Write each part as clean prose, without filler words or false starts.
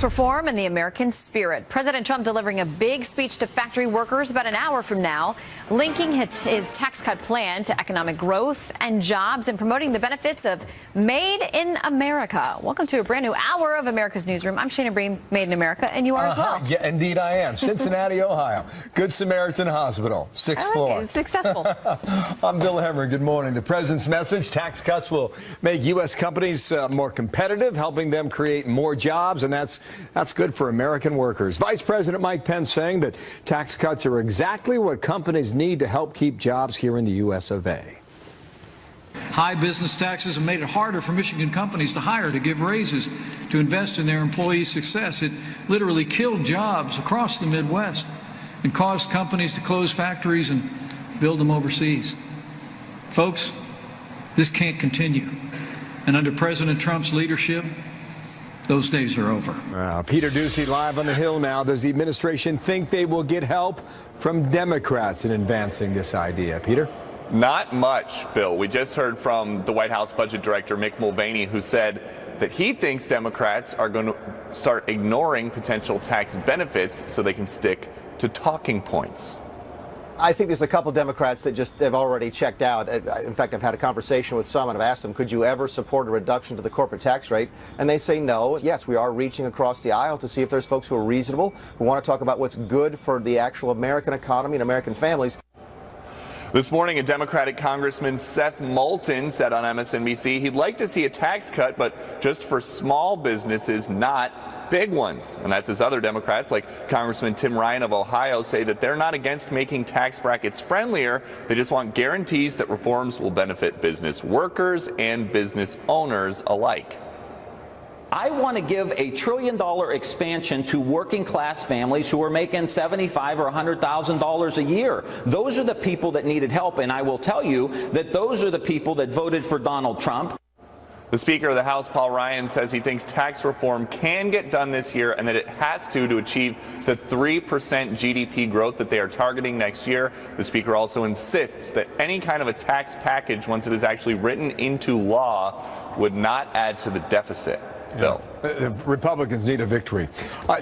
Tax reform and the American spirit. President Trump delivering a big speech to factory workers about an hour from now, linking his tax cut plan to economic growth and jobs and promoting the benefits of Made in America. Welcome to a brand new hour of America's Newsroom. I'm Shana Bream, Made in America, and you are as well. Yeah, indeed I am. Cincinnati, Ohio. Good Samaritan Hospital, sixth floor. Successful. I'm Bill Hemmer. Good morning. The president's message: tax cuts will make U.S. companies more competitive, helping them create more jobs, and that's good for American workers. Vice President Mike Pence saying that tax cuts are exactly what companies need to help keep jobs here in the U.S. of A. High business taxes have made it harder for Michigan companies to hire, to give raises, to invest in their employees' success. It literally killed jobs across the Midwest and caused companies to close factories and build them overseas. Folks, this can't continue. And under President Trump's leadership, those days are over. Peter Doocy live on the Hill now. Does the administration think they will get help from Democrats in advancing this idea? Peter? Not much, Bill. We just heard from the White House Budget Director Mick Mulvaney, who said that he thinks Democrats are going to start ignoring potential tax benefits so they can stick to talking points. I think there's a couple Democrats that have already checked out. In fact, I've had a conversation with some and I've asked them, could you ever support a reduction to the corporate tax rate? And they say no. Yes, we are reaching across the aisle to see if there's folks who are reasonable, who want to talk about what's good for the actual American economy and American families. This morning, a Democratic Congressman, Seth Moulton, said on MSNBC he'd like to see a tax cut, but just for small businesses, not big ones. And that's as other Democrats, like Congressman Tim Ryan of Ohio, say that they're not against making tax brackets friendlier. They just want guarantees that reforms will benefit business workers and business owners alike. I want to give $1 trillion expansion to working class families who are making $75,000 or $100,000 a year. Those are the people that needed help, and I will tell you that those are the people that voted for Donald Trump. The Speaker of the House, Paul Ryan, says he thinks tax reform can get done this year and that it has to achieve the 3% GDP growth that they are targeting next year. The Speaker also insists that any kind of a tax package, once it is actually written into law, would not add to the deficit. Bill. Republicans need a victory.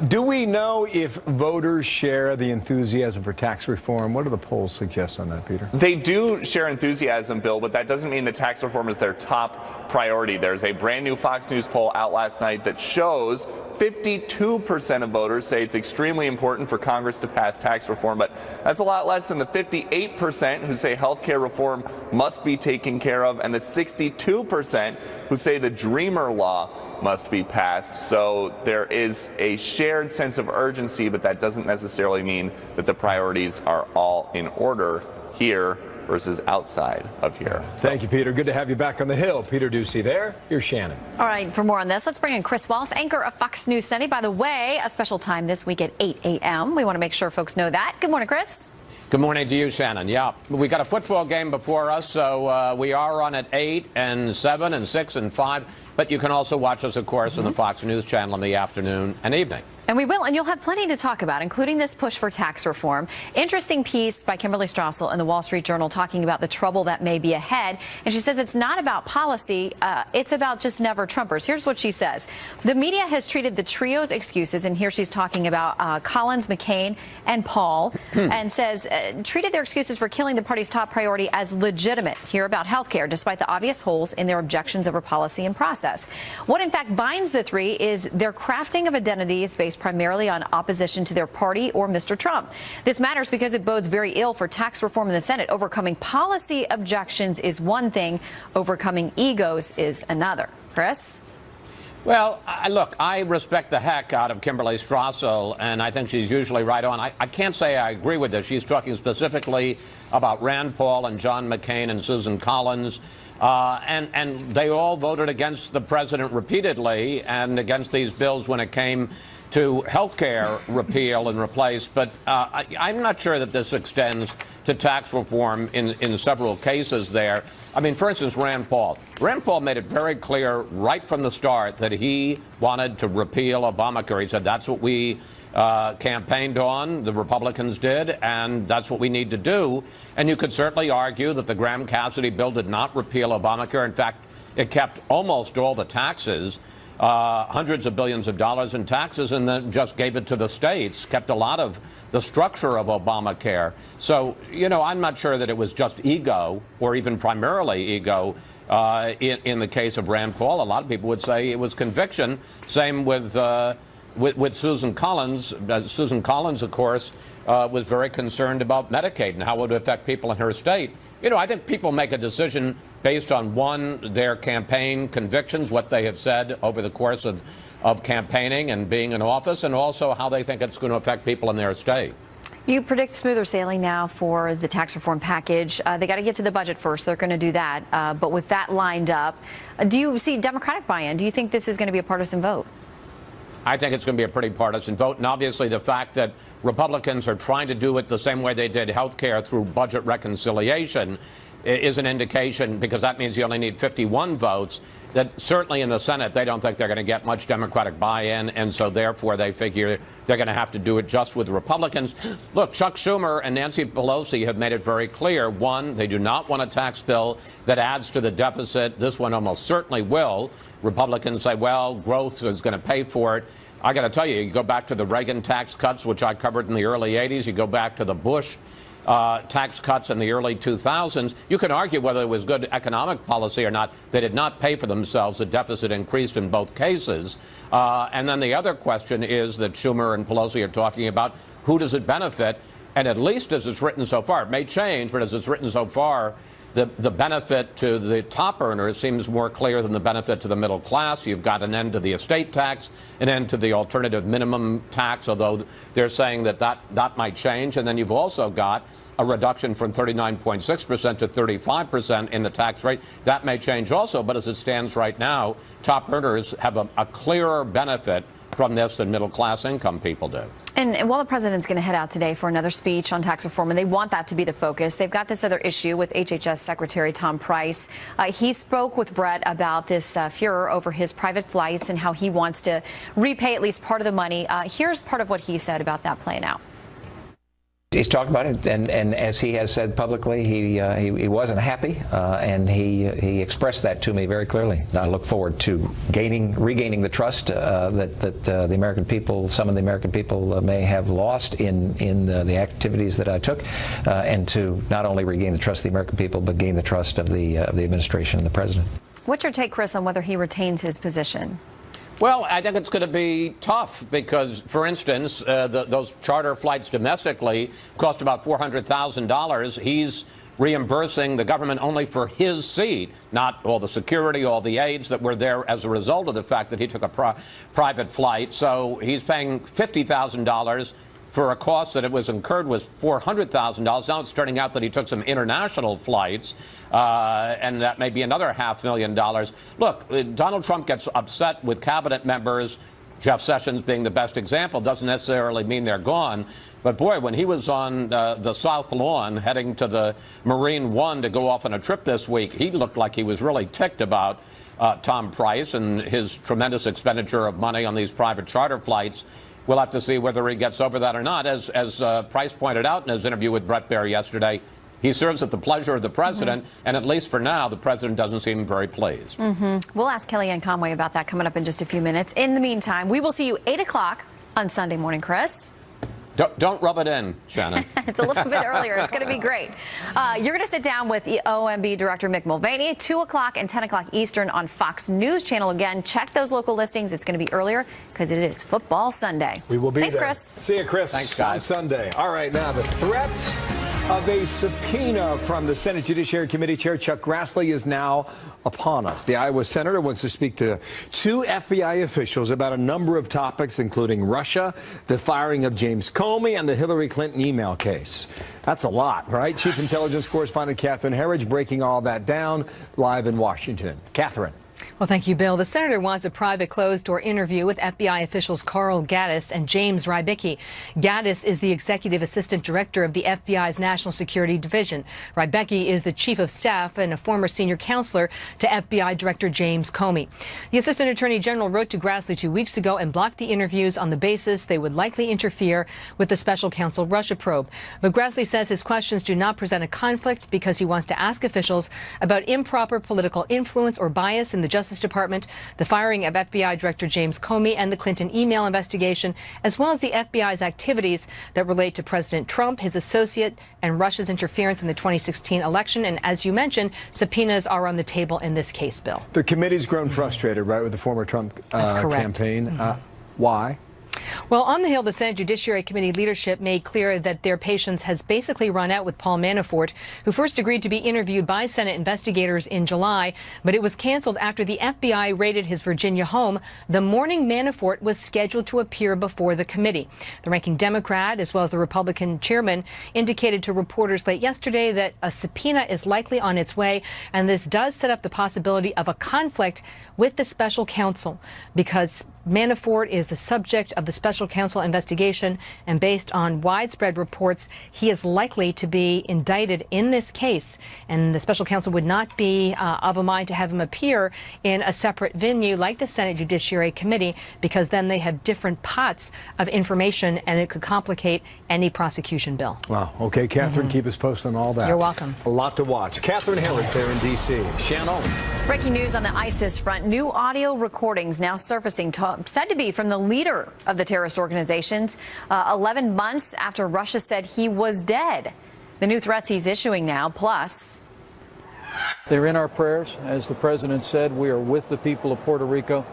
Do we know if voters share the enthusiasm for tax reform? What do the polls suggest on that, Peter? They do share enthusiasm, Bill, but that doesn't mean that tax reform is their top priority. There's a brand new Fox News poll out last night that shows 52% of voters say it's extremely important for Congress to pass tax reform, but that's a lot less than the 58% who say health care reform must be taken care of and the 62% who say the Dreamer Law must be passed. So there is a shared sense of urgency, but that doesn't necessarily mean that the priorities are all in order here versus outside of here. Thank you, Peter. Good to have you back on the Hill. Peter Doocy there. Here's Shannon. All right, for more on this, let's bring in Chris Wallace, anchor of Fox News Sunday. By the way, a special time this week at 8 a.m. We want to make sure folks know that. Good morning, Chris. Good morning to you, Shannon. Yeah, we got a football game before us, so we are on at 8 and 7 and 6 and 5. But you can also watch us, of course, on the Fox News channel in the afternoon and evening. And we will, and you'll have plenty to talk about, including this push for tax reform. Interesting piece by Kimberly Strassel in the Wall Street Journal talking about the trouble that may be ahead. And she says it's not about policy, it's about just never Trumpers. Here's what she says. The media has treated the trio's excuses, and here she's talking about Collins, McCain, and Paul, and says treated their excuses for killing the party's top priority as legitimate. Here about health care, despite the obvious holes in their objections over policy and process. What in fact binds the three is their crafting of identities based primarily on opposition to their party or Mr. Trump. This matters because it bodes very ill for tax reform in the Senate. Overcoming policy objections is one thing, overcoming egos is another. Chris? Well, look, I respect the heck out of Kimberly Strassel, and I think she's usually right on. I can't say I agree with this. She's talking specifically about Rand Paul and John McCain and Susan Collins. And they all voted against the president repeatedly and against these bills when it came to health care repeal and replace. But I'm not sure that this extends to tax reform in several cases there. I mean, for instance, Rand Paul. Rand Paul made it very clear right from the start that he wanted to repeal Obamacare. He said that's what we campaigned on, the Republicans did, and that's what we need to do. And you could certainly argue that the Graham-Cassidy bill did not repeal Obamacare. In fact, it kept almost all the taxes hundreds of billions of dollars in taxes and then just gave it to the states, kept a lot of the structure of Obamacare. So, I'm not sure that it was just ego or even primarily ego in the case of Rand Paul. A lot of people would say it was conviction. Same with Susan Collins. Susan Collins, of course, was very concerned about Medicaid and how it would affect people in her state. I think people make a decision based on, one, their campaign convictions, what they have said over the course of campaigning and being in office, and also how they think it's going to affect people in their state. You predict smoother sailing now for the tax reform package. They got to get to the budget first. They're going to do that. But with that lined up, do you see Democratic buy-in? Do you think this is going to be a partisan vote? I think it's going to be a pretty partisan vote. And obviously the fact that Republicans are trying to do it the same way they did health care through budget reconciliation is an indication, because that means you only need 51 votes, that certainly in the Senate they don't think they're going to get much Democratic buy-in, and so therefore they figure they're going to have to do it just with Republicans. Look, Chuck Schumer and Nancy Pelosi have made it very clear. One, they do not want a tax bill that adds to the deficit. This one almost certainly will. Republicans say, well, growth is going to pay for it. I got to tell you, you go back to the Reagan tax cuts, which I covered in the early 80s. You go back to the Bush tax cuts in the early 2000s. You can argue whether it was good economic policy or not. They did not pay for themselves. The deficit increased in both cases. And then the other question is that Schumer and Pelosi are talking about, who does it benefit? And at least as it's written so far, it may change, but as it's written so far, the benefit to the top earners seems more clear than the benefit to the middle class. You've got an end to the estate tax, an end to the alternative minimum tax, although they're saying that might change. And then you've also got a reduction from 39.6% to 35% in the tax rate. That may change also, but as it stands right now, top earners have a clearer benefit from this than middle-class income people do. And while the president's going to head out today for another speech on tax reform, and they want that to be the focus, they've got this other issue with HHS Secretary Tom Price. He spoke with Brett about this furor over his private flights and how he wants to repay at least part of the money. Here's part of what he said about that playing out. He's talked about it, and as he has said publicly, he wasn't happy, and he expressed that to me very clearly. I look forward to regaining the trust that the American people, some of the American people, may have lost in the activities that I took, and to not only regain the trust of the American people, but gain the trust of the administration and the president. What's your take, Chris, on whether he retains his position? Well, I think it's going to be tough because, for instance, those charter flights domestically cost about $400,000. He's reimbursing the government only for his seat, not all the security, all the aides that were there as a result of the fact that he took a private flight. So he's paying $50,000 for a cost that it was incurred was $400,000. Now it's turning out that he took some international flights, and that may be another $500,000. Look, Donald Trump gets upset with cabinet members, Jeff Sessions being the best example. Doesn't necessarily mean they're gone. But boy, when he was on the South Lawn heading to the Marine One to go off on a trip this week, he looked like he was really ticked about Tom Price and his tremendous expenditure of money on these private charter flights. We'll have to see whether he gets over that or not. As Price pointed out in his interview with Bret Baier yesterday, he serves at the pleasure of the president, and at least for now, the president doesn't seem very pleased. We'll ask Kellyanne Conway about that coming up in just a few minutes. In the meantime, we will see you 8 o'clock on Sunday morning, Chris. Don't rub it in, Shannon. It's a little bit earlier. It's going to be great. You're going to sit down with the OMB Director Mick Mulvaney, 2 o'clock and 10 o'clock Eastern on Fox News Channel. Again, check those local listings. It's going to be earlier because it is Football Sunday. We will be Thanks, there. Chris. See you, Chris. Thanks, guys. On Sunday. All right, now the threat of a subpoena from the Senate Judiciary Committee Chair Chuck Grassley is now upon us. The Iowa senator wants to speak to 2 FBI officials about a number of topics, including Russia, the firing of James Comey, and the Hillary Clinton email case. That's a lot, right? Chief Intelligence Correspondent Catherine Herridge breaking all that down live in Washington. Catherine. Well, thank you, Bill. The senator wants a private closed-door interview with FBI officials Carl Gaddis and James Rybicki. Gaddis is the executive assistant director of the FBI's National Security Division. Rybicki is the chief of staff and a former senior counselor to FBI Director James Comey. The assistant attorney general wrote to Grassley 2 weeks ago and blocked the interviews on the basis they would likely interfere with the special counsel Russia probe. But Grassley says his questions do not present a conflict because he wants to ask officials about improper political influence or bias in the Justice Justice Department, the firing of FBI Director James Comey, and the Clinton email investigation, as well as the FBI's activities that relate to President Trump, his associate, and Russia's interference in the 2016 election. And as you mentioned, subpoenas are on the table in this case, Bill. The committee's grown frustrated, right, with the former Trump campaign. Why? Well, on the Hill, the Senate Judiciary Committee leadership made clear that their patience has basically run out with Paul Manafort, who first agreed to be interviewed by Senate investigators in July, but it was canceled after the FBI raided his Virginia home the morning Manafort was scheduled to appear before the committee. The ranking Democrat, as well as the Republican chairman, indicated to reporters late yesterday that a subpoena is likely on its way, and this does set up the possibility of a conflict with the special counsel, because Manafort is the subject of the special counsel investigation, and based on widespread reports, he is likely to be indicted in this case. And the special counsel would not be of a mind to have him appear in a separate venue like the Senate Judiciary Committee, because then they have different pots of information and it could complicate any prosecution, Bill. Wow. Okay, Catherine, keep us posted on all that. You're welcome. A lot to watch. Catherine Herrick there in D.C. Shannon. Breaking news on the ISIS front. New audio recordings now surfacing, said to be from the leader of the terrorist organizations, 11 months after Russia said he was dead. The new threats he's issuing now, plus... They're in our prayers. As the president said, we are with the people of Puerto Rico.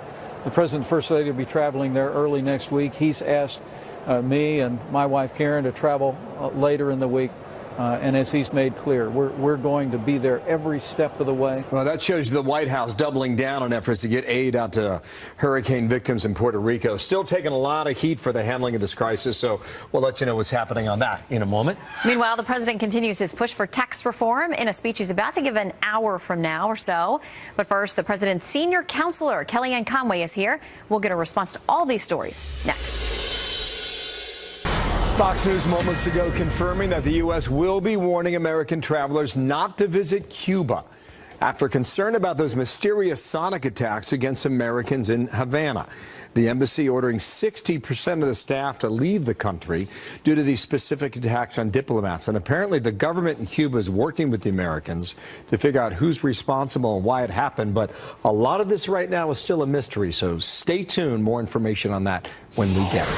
The president and first lady will be traveling there early next week. He's asked me and my wife Karen to travel later in the week. And as he's made clear, we're going to be there every step of the way. Well, that shows you the White House doubling down on efforts to get aid out to hurricane victims in Puerto Rico. Still taking a lot of heat for the handling of this crisis, so we'll let you know what's happening on that in a moment. Meanwhile, the president continues his push for tax reform in a speech he's about to give an hour from now or so. But first, the president's senior counselor, Kellyanne Conway, is here. We'll get a response to all these stories next. Fox News moments ago confirming that the U.S. will be warning American travelers not to visit Cuba after concern about those mysterious sonic attacks against Americans in Havana. The embassy ordering 60% of the staff to leave the country due to these specific attacks on diplomats. And apparently the government in Cuba is working with the Americans to figure out who's responsible and why it happened. But a lot of this right now is still a mystery. So stay tuned. More information on that when we get it.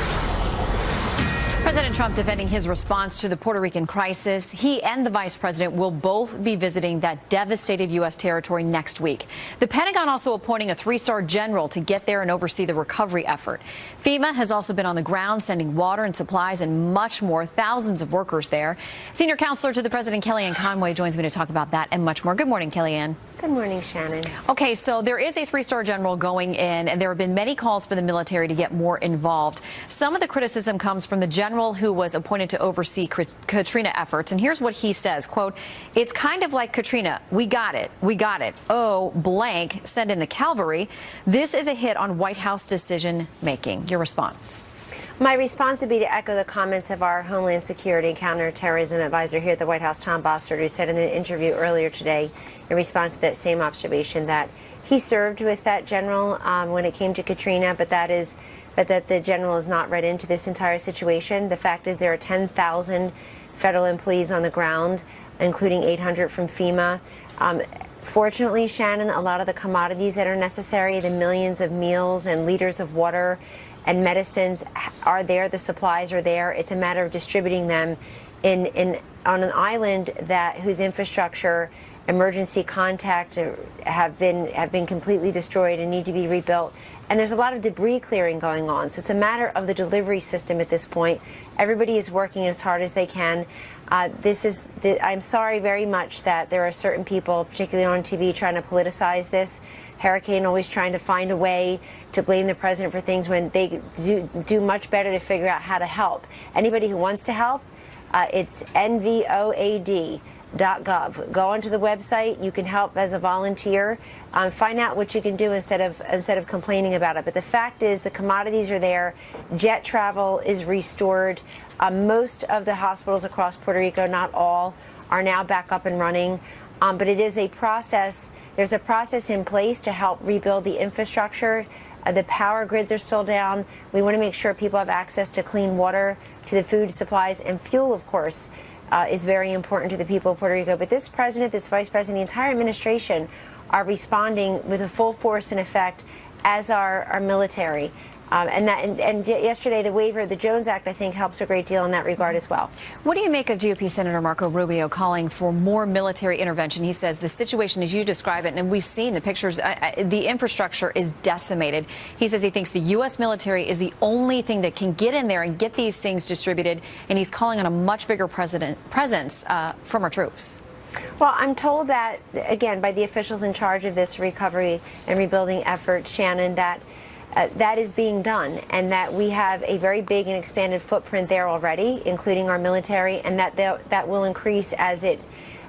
President Trump defending his response to the Puerto Rican crisis. He and the vice president will both be visiting that devastated U.S. territory next week. The Pentagon also appointing a three-star general to get there and oversee the recovery effort. FEMA has also been on the ground sending water and supplies and much more. Thousands of workers there. Senior counselor to the president, Kellyanne Conway, joins me to talk about that and much more. Good morning, Kellyanne. Good morning, Shannon. Okay, so there is a three-star general going in, and there have been many calls for the military to get more involved. Some of the criticism comes from the general who was appointed to oversee Katrina efforts, and here's what he says, quote, "It's kind of like Katrina. We got it. We got it. Oh, blank, send in the cavalry." This is a hit on White House decision making. Your response? My response would be to echo the comments of our Homeland Security and Counterterrorism advisor here at the White House, Tom Bossert, who said in an interview earlier today in response to that same observation that he served with that general when it came to Katrina, but that the general is not read into this entire situation. The fact is there are 10,000 federal employees on the ground, including 800 from FEMA. Fortunately, Shannon, a lot of the commodities that are necessary, the millions of meals and liters of water and medicines are there. The supplies are there. It's a matter of distributing them on an island whose infrastructure, emergency contact have been completely destroyed and need to be rebuilt. And there's a lot of debris clearing going on. So it's a matter of the delivery system at this point. Everybody is working as hard as they can. I'm sorry very much that there are certain people, particularly on TV, trying to politicize this. Hurricane always trying to find a way to blame the president for things when they do much better to figure out how to help. Anybody who wants to help, it's nvoad.gov. Go onto the website. You can help as a volunteer. Find out what you can do instead of complaining about it. But the fact is, the commodities are there. Jet travel is restored. Most of the hospitals across Puerto Rico, not all, are now back up and running. But it is a process. There's a process in place to help rebuild the infrastructure. The power grids are still down. We want to make sure people have access to clean water, to the food supplies, and fuel, of course, is very important to the people of Puerto Rico. But this president, this vice president, the entire administration are responding with a full force and effect, as our military. And yesterday, the waiver of the Jones Act, I think, helps a great deal in that regard as well. What do you make of GOP Senator Marco Rubio calling for more military intervention? He says the situation as you describe it, and we've seen the pictures, the infrastructure is decimated. He says he thinks the U.S. military is the only thing that can get in there and get these things distributed, and he's calling on a much bigger presence from our troops. Well, I'm told that, again, by the officials in charge of this recovery and rebuilding effort, Shannon, that that is being done, and that we have a very big and expanded footprint there already, including our military, and that will increase as it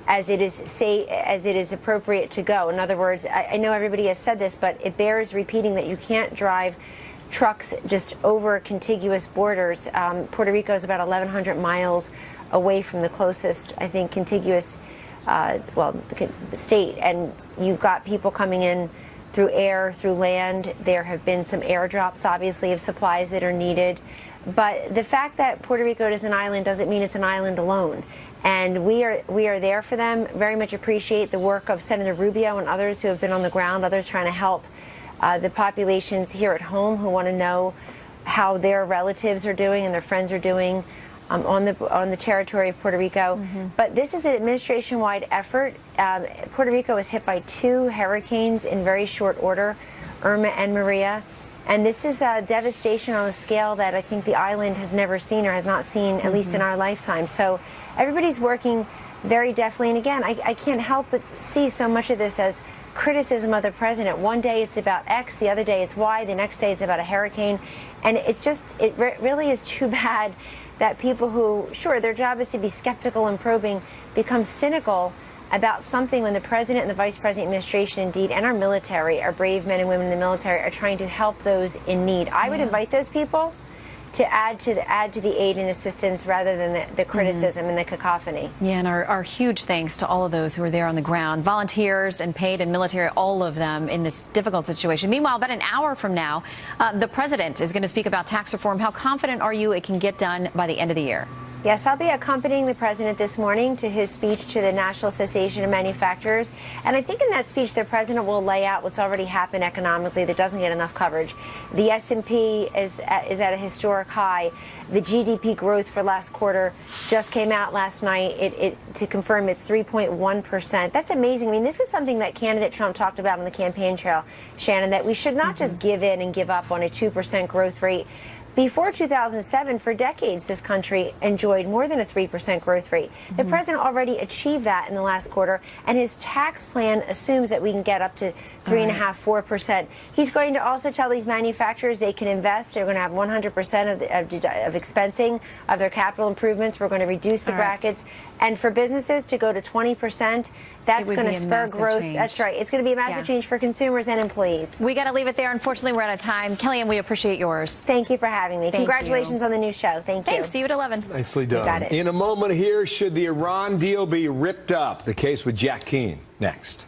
is appropriate to go. In other words, I know everybody has said this, but it bears repeating that you can't drive trucks just over contiguous borders. Puerto Rico is about 1,100 miles away from the closest, I think, contiguous state, and you've got people coming in through air, through land. There have been some airdrops, obviously, of supplies that are needed. But the fact that Puerto Rico is an island doesn't mean it's an island alone. And we are there for them. Very much appreciate the work of Senator Rubio and others who have been on the ground, others trying to help the populations here at home who want to know how their relatives are doing and their friends are doing on the territory of Puerto Rico. Mm-hmm. But this is an administration-wide effort. Puerto Rico was hit by 2 hurricanes in very short order, Irma and Maria. And this is devastation on a scale that I think the island has never seen or has not seen, at least in our lifetime. So everybody's working very deftly. And again, I can't help but see so much of this as criticism of the president. One day it's about X, the other day it's Y, the next day it's about a hurricane. And it's just, it really is too bad that people who, sure, their job is to be skeptical and probing, become cynical about something when the president and the vice president administration, indeed, and our military, our brave men and women in the military, are trying to help those in need. I would invite those people to add to the aid and assistance rather than the criticism and the cacophony. Yeah, and our huge thanks to all of those who are there on the ground, volunteers and paid and military, all of them in this difficult situation. Meanwhile, about an hour from now, the president is going to speak about tax reform. How confident are you it can get done by the end of the year? Yes, I'll be accompanying the president this morning to his speech to the National Association of Manufacturers. And I think in that speech, the president will lay out what's already happened economically that doesn't get enough coverage. The S&P is at a historic high. The GDP growth for last quarter just came out last night. To confirm, it's 3.1%. That's amazing. I mean, this is something that candidate Trump talked about on the campaign trail, Shannon, that we should not just give in and give up on a 2% growth rate. Before 2007, for decades, this country enjoyed more than a 3% growth rate. The president already achieved that in the last quarter, and his tax plan assumes that we can get up to 3.5%, 4%. He's going to also tell these manufacturers they can invest. They're going to have 100% of expensing of their capital improvements. We're going to reduce the brackets. And for businesses to go to 20%, that's going to spur growth. Change. That's right. It's going to be a massive change for consumers and employees. We got to leave it there. Unfortunately, we're out of time. Kellyanne, we appreciate yours. Thank you for having me. Congratulations on the new show. Thank you. Thanks. See you at 11. Nicely done. In a moment here, should the Iran deal be ripped up? The case with Jack Keane. Next.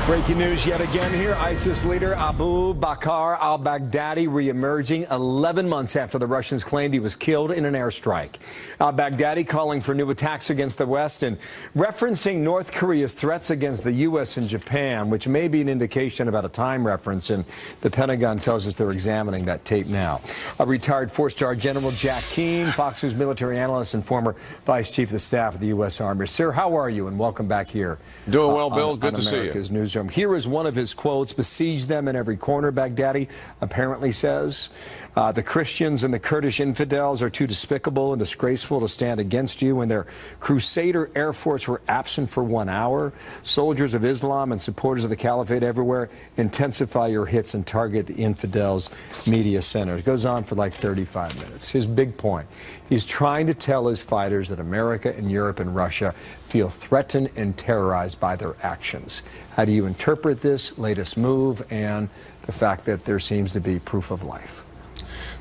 Breaking news yet again here. ISIS leader Abu Bakr al-Baghdadi reemerging 11 months after the Russians claimed he was killed in an airstrike. Al-Baghdadi calling for new attacks against the West and referencing North Korea's threats against the U.S. and Japan, which may be an indication about a time reference, and the Pentagon tells us they're examining that tape now. A retired 4-star General Jack Keane, Fox News military analyst and former Vice Chief of Staff of the U.S. Army. Sir, how are you? And welcome back here. Doing well, Bill. Good to see you. America's Newsroom. Here is one of his quotes: "Besiege them in every corner," Baghdadi apparently says. The Christians and the Kurdish infidels are too despicable and disgraceful to stand against you. When their Crusader Air Force were absent for 1 hour, soldiers of Islam and supporters of the Caliphate everywhere, intensify your hits and target the infidels' media centers. Goes on for like 35 minutes. His big point: he's trying to tell his fighters that America and Europe and Russia feel threatened and terrorized by their actions. How do you interpret this latest move and the fact that there seems to be proof of life?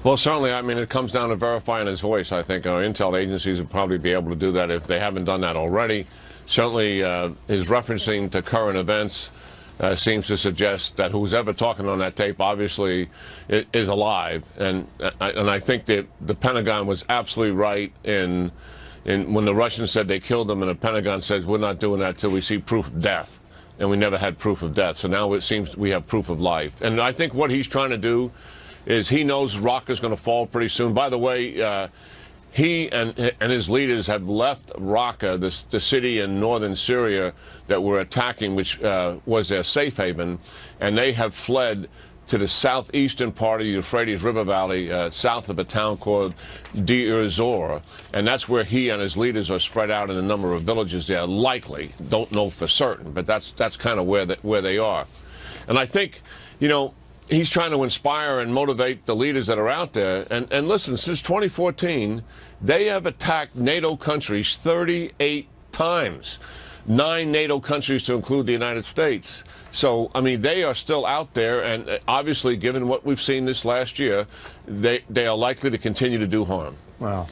Well, certainly, I mean, it comes down to verifying his voice. I think our intel agencies would probably be able to do that if they haven't done that already. Certainly, his referencing to current events seems to suggest that who's ever talking on that tape obviously is alive. And I think that the Pentagon was absolutely right in when the Russians said they killed him, and the Pentagon says we're not doing that till we see proof of death. and we never had proof of death. So now it seems we have proof of life. And I think what he's trying to do is he knows Raqqa is going to fall pretty soon. By the way, he and his leaders have left Raqqa, the city in northern Syria that we're attacking, which was their safe haven, and they have fled to the southeastern part of the Euphrates River Valley, south of a town called Deir Zor, and that's where he and his leaders are spread out in a number of villages there. Likely, don't know for certain, but that's kind of where they are. And I think, you know, he's trying to inspire and motivate the leaders that are out there. And listen, since 2014, they have attacked NATO countries 38 times. 9 NATO countries to include the United States. So, I mean, they are still out there, and obviously, given what we've seen this last year, they are likely to continue to do harm. Wow.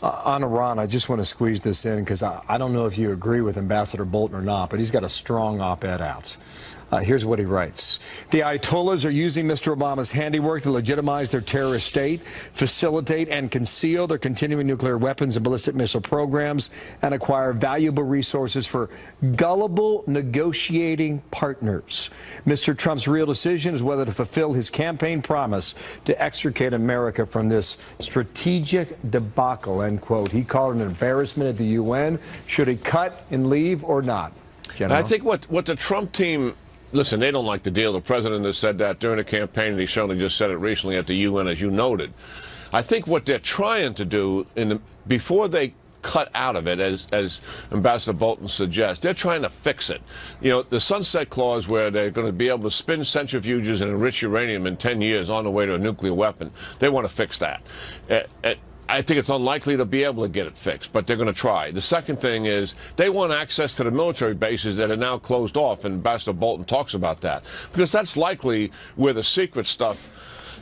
On Iran, I just want to squeeze this in because I don't know if you agree with Ambassador Bolton or not, but he's got a strong op-ed out. Here's what he writes. The Ayatollahs are using Mr. Obama's handiwork to legitimize their terrorist state, facilitate and conceal their continuing nuclear weapons and ballistic missile programs, and acquire valuable resources for gullible negotiating partners. Mr. Trump's real decision is whether to fulfill his campaign promise to extricate America from this strategic debacle, end quote. He called it an embarrassment at the UN. Should he cut and leave or not? General? I think what the Trump team... Listen, they don't like the deal. The president has said that during the campaign, and he certainly just said it recently at the UN, as you noted. I think what they're trying to do before they cut out of it, as Ambassador Bolton suggests, they're trying to fix it. You know, the sunset clause where they're going to be able to spin centrifuges and enrich uranium in 10 years on the way to a nuclear weapon, they want to fix that. I think it's unlikely to be able to get it fixed, but they're going to try. The second thing is they want access to the military bases that are now closed off, and Ambassador Bolton talks about that, because that's likely where the secret stuff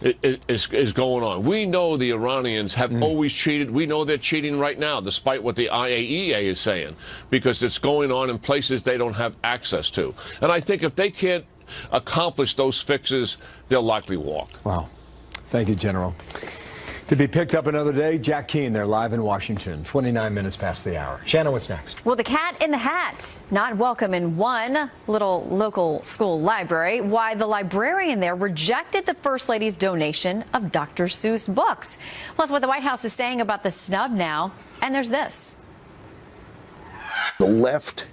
is going on. We know the Iranians have always cheated. We know they're cheating right now, despite what the IAEA is saying, because it's going on in places they don't have access to. And I think if they can't accomplish those fixes, they'll likely walk. Wow. Thank you, General. To be picked up another day, Jack Keane there live in Washington, 29 minutes past the hour. Shannon, what's next? Well, the cat in the hat, not welcome in one little local school library. Why the librarian there rejected the First Lady's donation of Dr. Seuss books. Plus, what the White House is saying about the snub now. And there's this. The left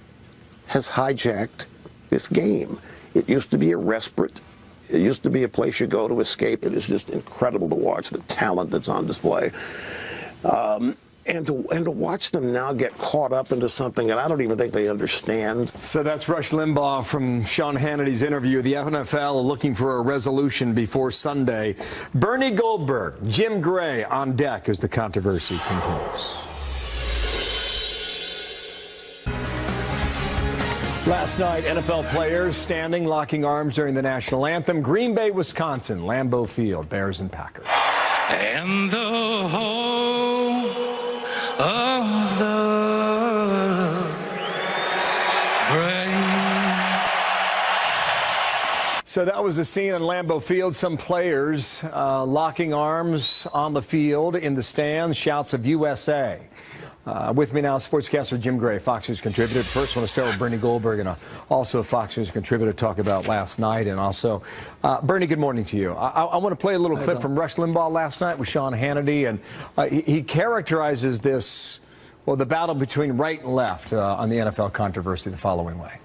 has hijacked this game. It used to be a respite. It used to be a place you go to escape. It is just incredible to watch the talent that's on display. And to watch them now get caught up into something that I don't even think they understand. So that's Rush Limbaugh from Sean Hannity's interview. The NFL are looking for a resolution before Sunday. Bernie Goldberg, Jim Gray on deck as the controversy continues. Last night, NFL players standing, locking arms during the national anthem. Green Bay, Wisconsin, Lambeau Field, Bears and Packers. And the home of the brave. So that was the scene in Lambeau Field. Some players locking arms on the field, in the stands, shouts of USA. With me now, sportscaster Jim Gray, Fox News contributor. First, I want to start with Bernie Goldberg, and also a Fox News contributor, to talk about last night. And also, Bernie, good morning to you. I want to play a little clip from Rush Limbaugh last night with Sean Hannity, and he characterizes this, well, the battle between right and left on the NFL controversy the following way.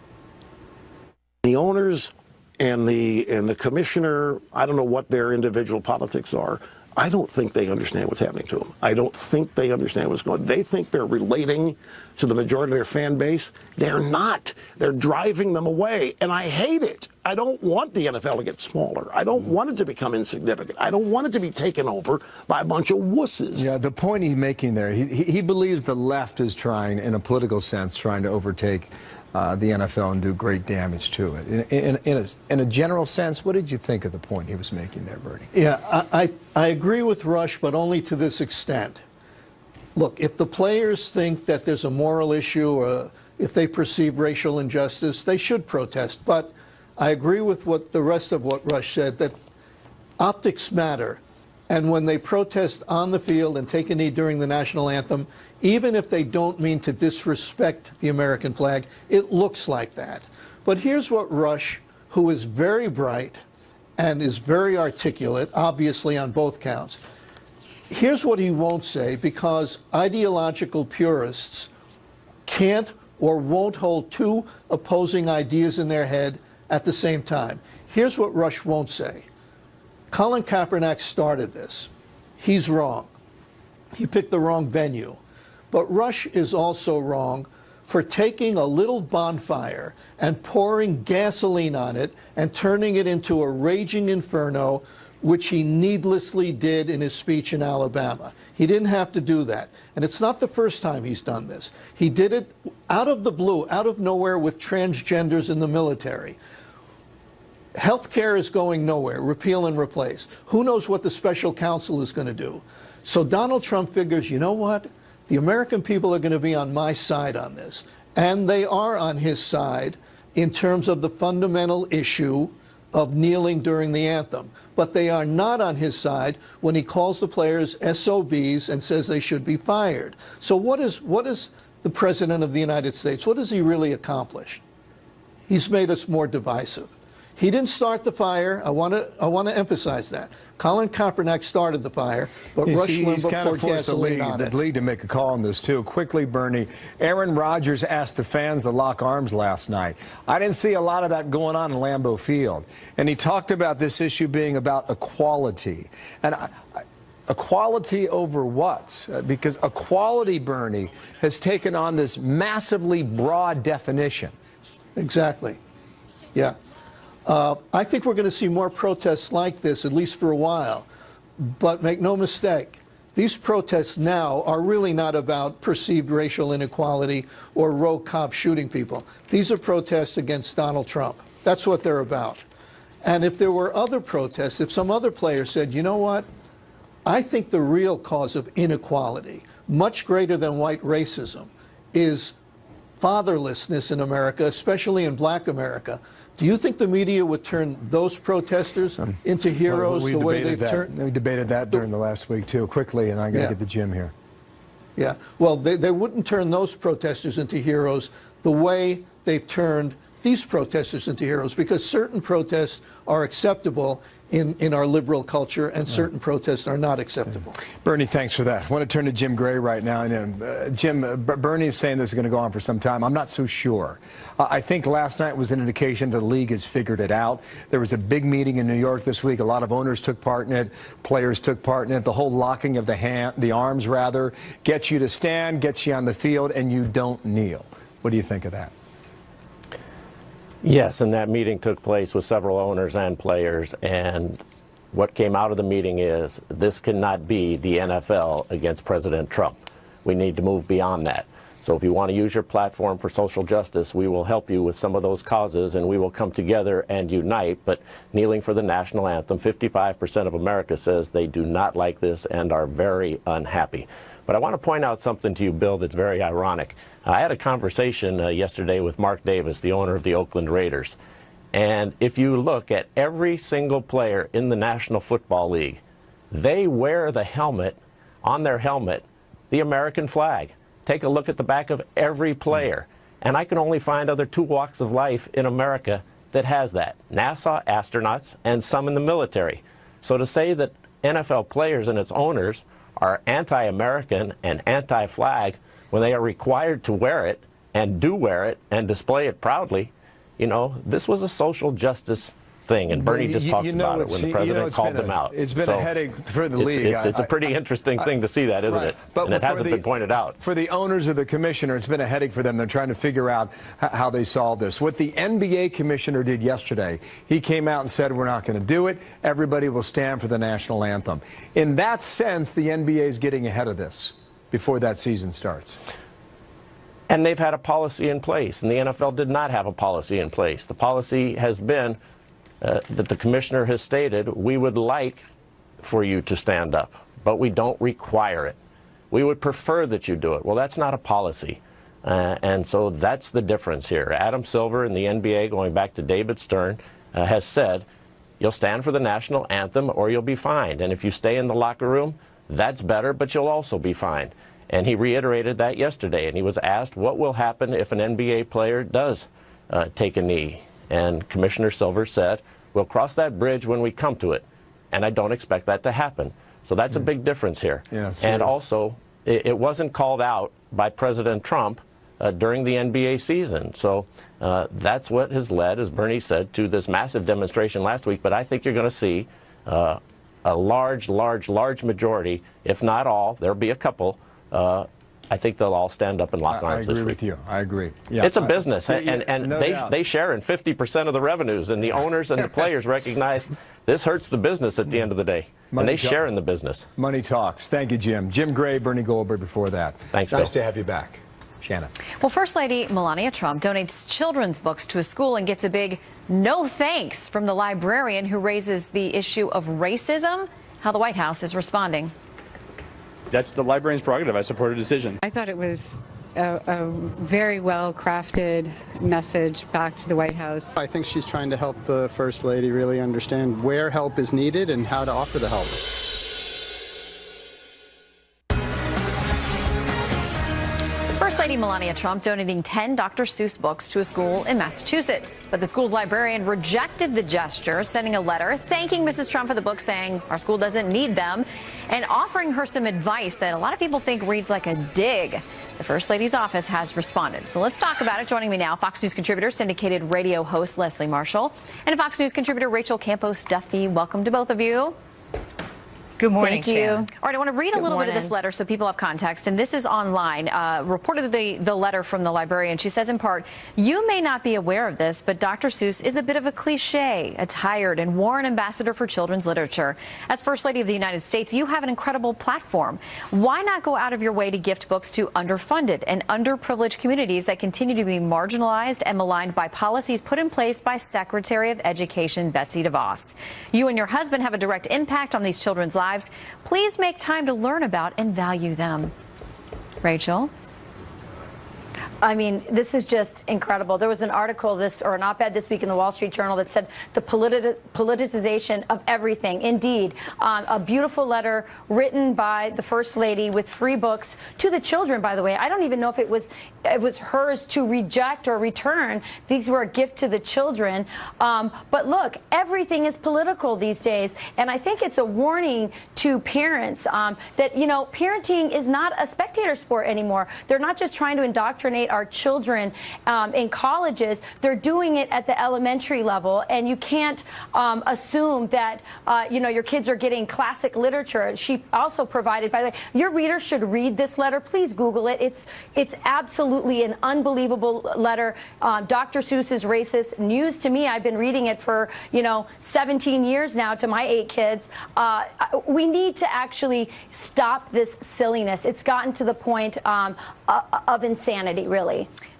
The owners and the commissioner, I don't know what their individual politics are. I don't think they understand what's happening to them. I don't think they understand what's going on. They think they're relating to the majority of their fan base. They're not. They're driving them away, and I hate it. I don't want the NFL to get smaller. I don't want it to become insignificant. I don't want it to be taken over by a bunch of wusses. Yeah, the point he's making there, he believes the left is trying, in a political sense, trying to overtake the NFL and do great damage to it. In a general sense, what did you think of the point he was making there, Bernie? Yeah, I agree with Rush, but only to this extent. Look, if the players think that there's a moral issue, or if they perceive racial injustice, they should protest. But I agree with what the rest of what Rush said, that optics matter. And when they protest on the field and take a knee during the national anthem, even if they don't mean to disrespect the American flag, it looks like that. But here's what Rush, who is very bright and is very articulate, obviously on both counts, here's what he won't say, because ideological purists can't or won't hold two opposing ideas in their head at the same time. Here's what Rush won't say. Colin Kaepernick started this. He's wrong. He picked the wrong venue. But Rush is also wrong for taking a little bonfire and pouring gasoline on it and turning it into a raging inferno, which he needlessly did in his speech in Alabama. He didn't have to do that. And it's not the first time he's done this. He did it out of the blue, out of nowhere, with transgenders in the military. Healthcare is going nowhere. Repeal and replace. Who knows what the special counsel is going to do? So Donald Trump figures, you know what? The American people are going to be on my side on this. And they are on his side in terms of the fundamental issue of kneeling during the anthem. But they are not on his side when he calls the players SOBs and says they should be fired. So what is the President of the United States, what has he really accomplished? He's made us more divisive. He didn't start the fire. I want to emphasize that. Colin Kaepernick started the fire, but Rush Limbaugh poured gasoline on it. The league to make a call on this, too. Quickly, Bernie, Aaron Rodgers asked the fans to lock arms last night. I didn't see a lot of that going on in Lambeau Field. And he talked about this issue being about equality. And equality over what? Because equality, Bernie, has taken on this massively broad definition. Exactly. Yeah. I think we're going to see more protests like this, at least for a while. But make no mistake, these protests now are really not about perceived racial inequality or rogue cops shooting people. These are protests against Donald Trump. That's what they're about. And if there were other protests, if some other player said, you know what, I think the real cause of inequality, much greater than white racism, is fatherlessness in America, especially in black America. Do you think the media would turn those protesters into heroes the way they've turned? We debated that during the last week, too. Quickly, and I got to get the Jim here. Yeah. Well, they wouldn't turn those protesters into heroes the way they've turned these protesters into heroes, because certain protests are acceptable in our liberal culture, and certain protests are not acceptable. Bernie, thanks for that. I want to turn to Jim Gray right now. And, Jim, Bernie is saying this is going to go on for some time. I'm not so sure. I think last night was an indication the league has figured it out. There was a big meeting in New York this week. A lot of owners took part in it. Players took part in it. The whole locking of the arms, rather, gets you to stand, gets you on the field, and you don't kneel. What do you think of that? Yes, and that meeting took place with several owners and players, and what came out of the meeting is this cannot be the NFL against President Trump. We need to move beyond that. So if you want to use your platform for social justice, we will help you with some of those causes, and we will come together and unite. But kneeling for the national anthem, 55% of America says they do not like this and are very unhappy. But I want to point out something to you, Bill, that's very ironic. I had a conversation yesterday with Mark Davis, the owner of the Oakland Raiders. And if you look at every single player in the National Football League, they wear the helmet, on their helmet, the American flag. Take a look at the back of every player. And I can only find other two walks of life in America that has that. NASA astronauts and some in the military. So to say that NFL players and its owners are anti-American and anti-flag when they are required to wear it and do wear it and display it proudly, you know, this was a social justice thing, and Bernie just talked about it when the president called them out. It's been a headache for the league. It's a pretty interesting thing to see that, isn't it? But and it hasn't been pointed out. For the owners or the commissioner, it's been a headache for them. They're trying to figure out how they solve this. What the NBA commissioner did yesterday, he came out and said, we're not going to do it. Everybody will stand for the national anthem. In that sense, the NBA is getting ahead of this before that season starts. And they've had a policy in place, and the NFL did not have a policy in place. The policy has been that the commissioner has stated, we would like for you to stand up, but we don't require it. We would prefer that you do it. Well, that's not a policy. And so that's the difference here. Adam Silver in the NBA, going back to David Stern, has said, you'll stand for the national anthem or you'll be fined. And if you stay in the locker room, that's better, but you'll also be fined. And he reiterated that yesterday, and he was asked what will happen if an NBA player does take a knee. And Commissioner Silver said, we'll cross that bridge when we come to it. And I don't expect that to happen. So that's a big difference here. And also, it wasn't called out by President Trump during the NBA season. So that's what has led, as Bernie said, to this massive demonstration last week. But I think you're going to see a large majority, if not all, there'll be a couple, I think they'll all stand up and lock arms this week. I agree with you. I agree. Yeah, it's a business, and no they share in 50% of the revenues, and the owners and the players recognize this hurts the business at the end of the day, and they share in the business. Money talks. Thank you, Jim. Jim Gray, Bernie Goldberg before that. Thanks, Nice Bill. to have you back. Shannon. Well, First Lady Melania Trump donates children's books to a school and gets a big no thanks from the librarian who raises the issue of racism. How the White House is responding. That's the librarian's prerogative. I support her decision. I thought it was a very well-crafted message back to the White House. I think she's trying to help the First Lady really understand where help is needed and how to offer the help. First Lady Melania Trump donating 10 Dr. Seuss books to a school in Massachusetts. But the school's librarian rejected the gesture, sending a letter thanking Mrs. Trump for the book, saying our school doesn't need them, and offering her some advice that a lot of people think reads like a dig. The First Lady's office has responded. So let's talk about it. Joining me now, Fox News contributor, syndicated radio host Leslie Marshall, and Fox News contributor Rachel Campos-Duffy. Welcome to both of you. Good morning, Thank you. Shannon. All right, I want to read a little bit of this letter so people have context, and this is online. Reportedly, the letter from the librarian. She says in part, you may not be aware of this, but Dr. Seuss is a bit of a cliche, a tired and worn ambassador for children's literature. As First Lady of the United States, you have an incredible platform. Why not go out of your way to gift books to underfunded and underprivileged communities that continue to be marginalized and maligned by policies put in place by Secretary of Education Betsy DeVos? You and your husband have a direct impact on these children's lives. Please make time to learn about and value them. Rachel? I mean, this is just incredible. There was an article or an op-ed this week in the Wall Street Journal that said the politicization of everything. Indeed, a beautiful letter written by the First Lady with free books to the children, by the way. I don't even know if it was hers to reject or return. These were a gift to the children. But look, everything is political these days. And I think it's a warning to parents that, you know, parenting is not a spectator sport anymore. They're not just trying to indoctrinate our children in colleges. They're doing it at the elementary level, and you can't assume that you know, your kids are getting classic literature. She also provided, by the way, your readers should read this letter. Please Google it. It's absolutely an unbelievable letter. Dr. Seuss is racist. News to me. I've been reading it for 17 years now to my 8 kids. We need to actually stop this silliness. It's gotten to the point of insanity, really.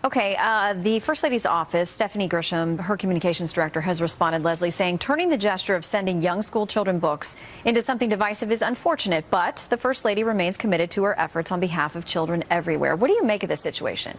Okay, the First Lady's office, Stephanie Grisham, her communications director, has responded, Leslie, saying turning the gesture of sending young school children books into something divisive is unfortunate, but the First Lady remains committed to her efforts on behalf of children everywhere. What do you make of this situation?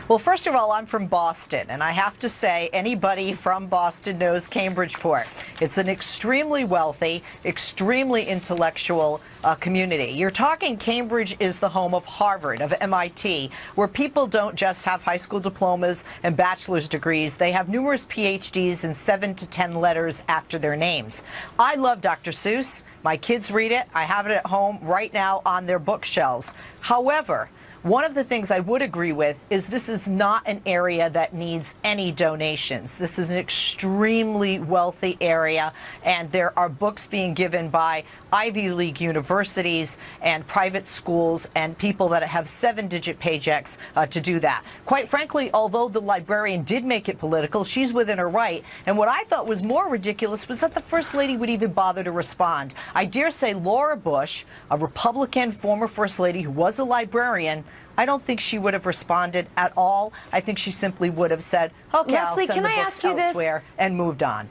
Well, first of all, I'm from Boston, and I have to say anybody from Boston knows Cambridgeport. It's an extremely wealthy, extremely intellectual community. You're talking Cambridge is the home of Harvard, of MIT, where people don't just have high school diplomas and bachelor's degrees. They have numerous PhDs and 7 to 10 letters after their names. I love Dr. Seuss. My kids read it. I have it at home right now on their bookshelves. However, one of the things I would agree with is this is not an area that needs any donations. This is an extremely wealthy area, and there are books being given by Ivy League universities and private schools and people that have 7-digit paychecks to do that. Quite frankly, although the librarian did make it political, she's within her right. And what I thought was more ridiculous was that the First Lady would even bother to respond. I dare say Laura Bush, a Republican former First Lady who was a librarian, I don't think she would have responded at all. I think she simply would have said, okay, Leslie, I'll send the books elsewhere, and moved on.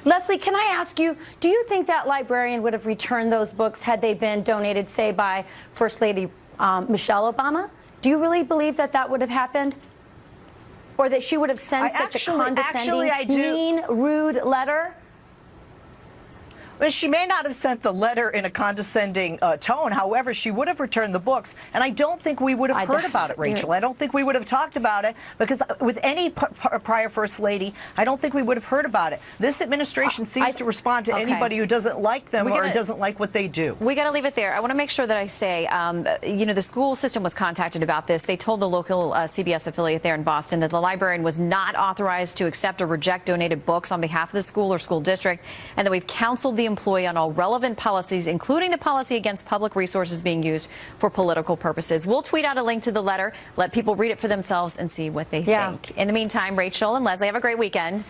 Leslie, can I ask you, do you think that librarian would have returned those books had they been donated, say, by First Lady Michelle Obama? Do you really believe that that would have happened? Or that she would have sent such a condescending, mean, rude letter? Well, she may not have sent the letter in a condescending tone. However, she would have returned the books. And I don't think we would have heard about it, Rachel. I don't think we would have talked about it because with any prior First Lady, I don't think we would have heard about it. This administration seems to respond to anybody who doesn't like them or doesn't like what they do. We got to leave it there. I want to make sure that I say, you know, the school system was contacted about this. They told the local CBS affiliate there in Boston that the librarian was not authorized to accept or reject donated books on behalf of the school or school district, and that we've counseled the employee on all relevant policies, including the policy against public resources being used for political purposes. We'll tweet out a link to the letter, let people read it for themselves and see what they think. In the meantime, Rachel and Leslie, have a great weekend.